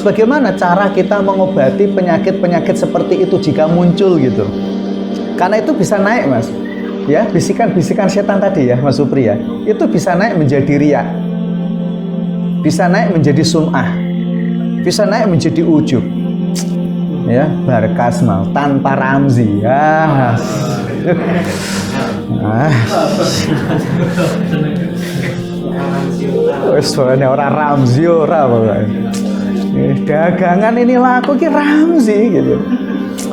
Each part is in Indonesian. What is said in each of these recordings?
Terus bagaimana cara kita mengobati penyakit-penyakit seperti itu jika muncul gitu? Karena itu bisa naik, Mas. Ya, bisikan-bisikan setan tadi ya, Mas Supri ya. Itu bisa naik menjadi riya. Bisa naik menjadi sum'ah. Bisa naik menjadi ujub. Ya, barkasmal tanpa ramzi. Ya. Soalnya orang ramzi ora pokoknya. Dagangan ini laku ki ramzi gitu.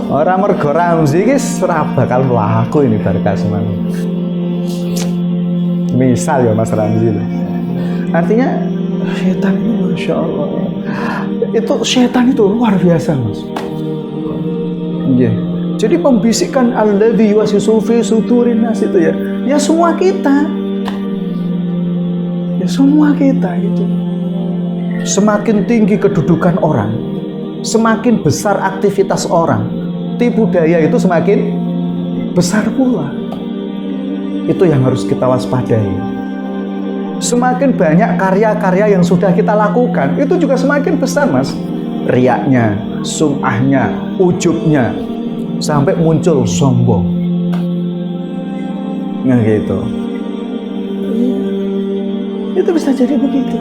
Orang mergo ramzi ki ora bakal mlaku ini barkasmal. Misal ya Mas Ramzi. Artinya setan itu Masya Allah. Itu setan itu luar biasa, Mas. Yeah. Jadi pembisikkan alladzi yuwaswisu fi sudurin nas itu ya. Ya semua kita. Ya semua kita gitu. Semakin tinggi kedudukan orang, semakin besar aktivitas orang, tipu daya itu semakin besar pula. Itu yang harus kita waspadai. Semakin banyak karya-karya yang sudah kita lakukan, itu juga semakin besar, Mas. Riyaknya, sum'ahnya, ujubnya, sampai muncul sombong. Nah gitu. Itu bisa jadi begitu.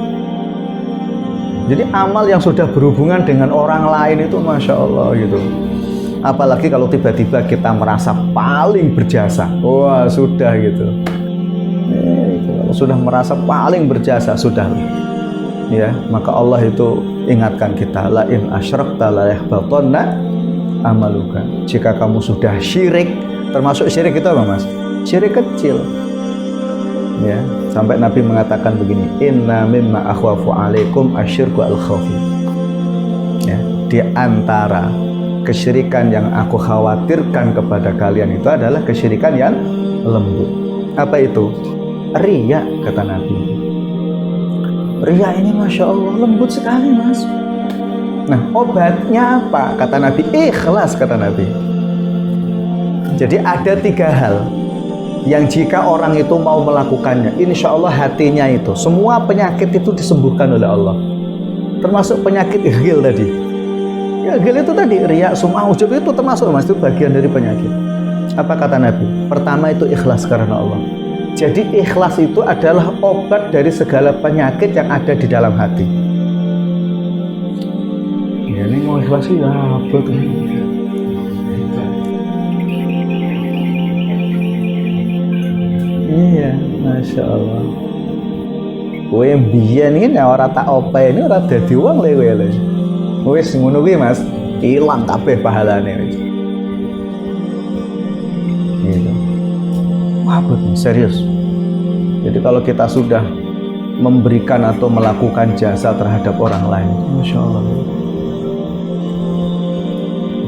Jadi amal yang sudah berhubungan dengan orang lain itu Masya Allah gitu. Apalagi kalau tiba-tiba kita merasa paling berjasa. Wah sudah gitu. Kalau sudah merasa paling berjasa sudah. Ya, maka Allah itu ingatkan kita, la in asyrakta la yahbatanna amaluka. Jika kamu sudah syirik, termasuk syirik itu apa, Mas? Syirik kecil. Ya, sampai Nabi mengatakan begini, inna mimma akhwafu alaikum asyirku al-khafi. Ya, di antara kesyirikan yang aku khawatirkan kepada kalian itu adalah kesyirikan yang lembut. Apa itu? Riya, kata Nabi. Riya ini Masya Allah lembut sekali, Mas. Nah, obatnya apa? Kata Nabi, ikhlas, kata Nabi. Jadi ada 3 hal yang jika orang itu mau melakukannya, insya Allah hatinya itu, semua penyakit itu disembuhkan oleh Allah. Termasuk penyakit ighil tadi. Ya, ighil itu tadi, riya, sum'ah, ujub itu termasuk, Mas, itu bagian dari penyakit. Apa kata Nabi? Pertama itu ikhlas karena Allah. Jadi ikhlas itu adalah obat dari segala penyakit yang ada di dalam hati. Ya, ini mau ikhlas ya apa tuh? Iya, Masya Allah. Kowe mbiyen iki ora tak opae ini ora dadi wong le kowe le. Wis ngono kuwi, Mas. Ilang kabeh pahalane wis. Gitu. Wah, betul, serius. Jadi kalau kita sudah memberikan atau melakukan jasa terhadap orang lain, Masya Allah.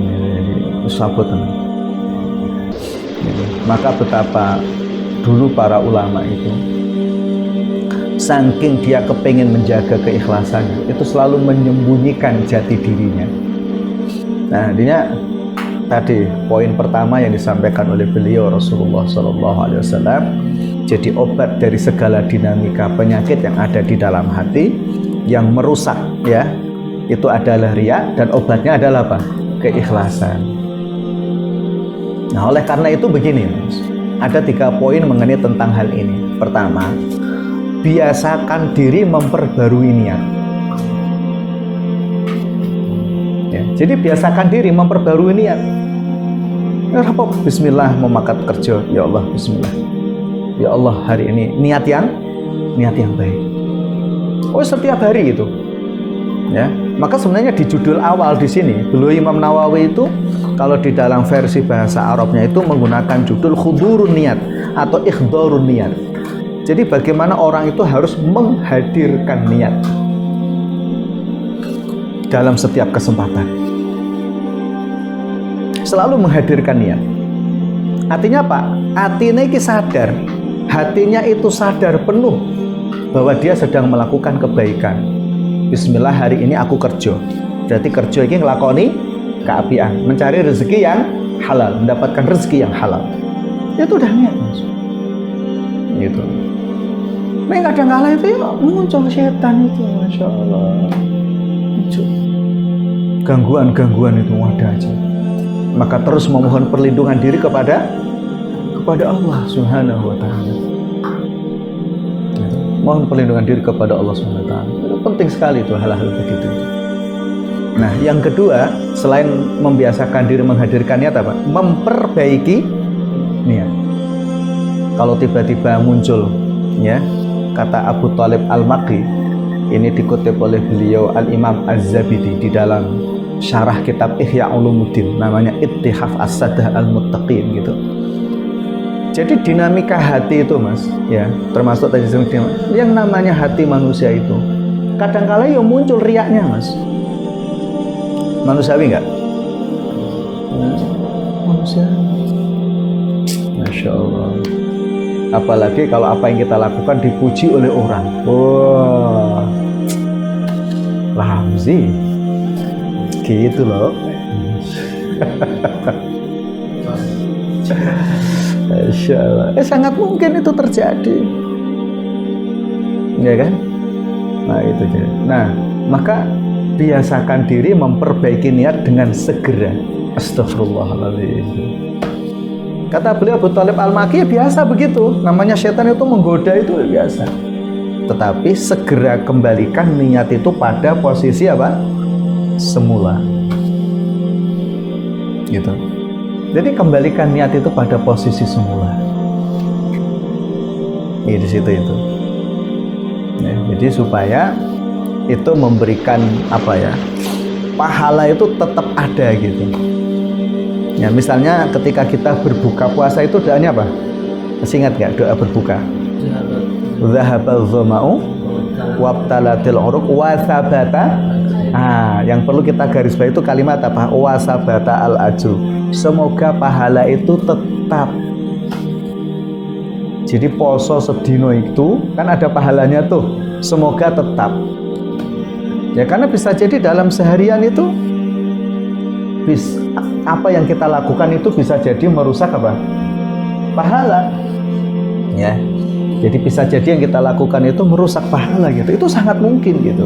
Ini sabut. Maka betapa dulu para ulama itu saking dia kepingin menjaga keikhlasannya, itu selalu menyembunyikan jati dirinya. Nah, artinya tadi poin pertama yang disampaikan oleh beliau Rasulullah SAW, jadi obat dari segala dinamika penyakit yang ada di dalam hati yang merusak, ya, itu adalah riya, dan obatnya adalah apa? Keikhlasan. Nah, oleh karena itu begini, Mas. Ada 3 poin mengenai tentang hal ini. Pertama, biasakan diri memperbarui niat. Ya, jadi biasakan diri memperbarui niat. Ya, apa? Bismillah mau makat kerja, ya Allah Bismillah. Ya Allah hari ini niat yang baik. Oh, setiap hari itu. Ya, maka sebenarnya di judul awal di sini, dulu Imam Nawawi itu kalau di dalam versi bahasa Arabnya itu menggunakan judul khudurun niat atau ikhdharun niat. Jadi bagaimana orang itu harus menghadirkan niat dalam setiap kesempatan. Selalu menghadirkan niat. Artinya apa? Hatinya itu sadar. Hatinya itu sadar penuh bahwa dia sedang melakukan kebaikan. Bismillah hari ini aku kerja. Berarti kerja ini ngelakoni keapian, mencari rezeki yang halal, mendapatkan rezeki yang halal. Itu udah niat, Mas. Gitu. Nah, kadang kala itu ya, muncul setan itu, Masya Allah. Muncul. gangguan-gangguan itu ada aja. Maka terus memohon perlindungan diri kepada Allah Subhanahu wa taala. Mohon perlindungan diri kepada Allah Subhanahu wa taala. Itu penting sekali itu hal-hal begitu. Nah, yang kedua, selain membiasakan diri menghadirkan niat apa? Memperbaiki niat. Kalau tiba-tiba muncul ya, kata Abu Thalib Al-Maqi, ini dikutip oleh beliau Al-Imam Az-Zabidi di dalam syarah kitab Ihya Ulumuddin, namanya Ittihaf As-Sadah Al-Muttaqin gitu. Jadi dinamika hati itu Mas, ya, termasuk tadi yang namanya hati manusia itu kadang-kala ya muncul riaknya Mas. Manusiawi enggak? Manusia. Masya Allah. Apalagi kalau apa yang kita lakukan dipuji oleh orang. Wah, Lamzi, gitu loh. Masya Allah. Sangat mungkin itu terjadi, ya kan? Nah itu jadi. Nah maka biasakan diri memperbaiki niat dengan segera. Astagfirullahaladzim. Kata beliau Abu Thalib Al-Maqi, biasa begitu. Namanya setan itu menggoda itu biasa. Tetapi segera kembalikan niat itu pada posisi apa? Semula. Gitu. Jadi kembalikan niat itu pada posisi semula. Di situ itu. Ya, jadi supaya itu memberikan apa ya? Pahala itu tetap ada gitu. Ya, misalnya ketika kita berbuka puasa itu doanya apa? Masih ingat nggak doa berbuka? Zahabal dhama'u wabtalatil uruq wasabata. Yang perlu kita garis bawahi itu kalimat apa? Wasabata al ajru. Semoga pahala itu tetap. Jadi poso sedino itu kan ada pahalanya tuh. Semoga tetap. Ya karena bisa jadi dalam seharian itu apa yang kita lakukan itu bisa jadi merusak apa? Pahala. Ya. Jadi bisa jadi yang kita lakukan itu merusak pahala gitu. Itu sangat mungkin gitu.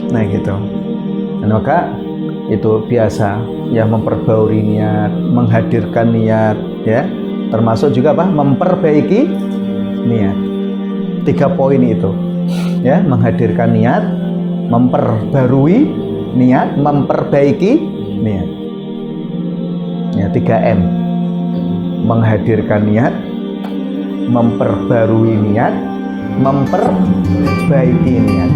Nah gitu. Dan maka itu biasa ya memperbauri niat, menghadirkan niat ya. Termasuk juga apa? Memperbaiki niat. 3 poin itu. Ya, menghadirkan niat, memperbarui niat, memperbaiki niat. Ya, 3M. Menghadirkan niat, memperbarui niat, memperbaiki niat.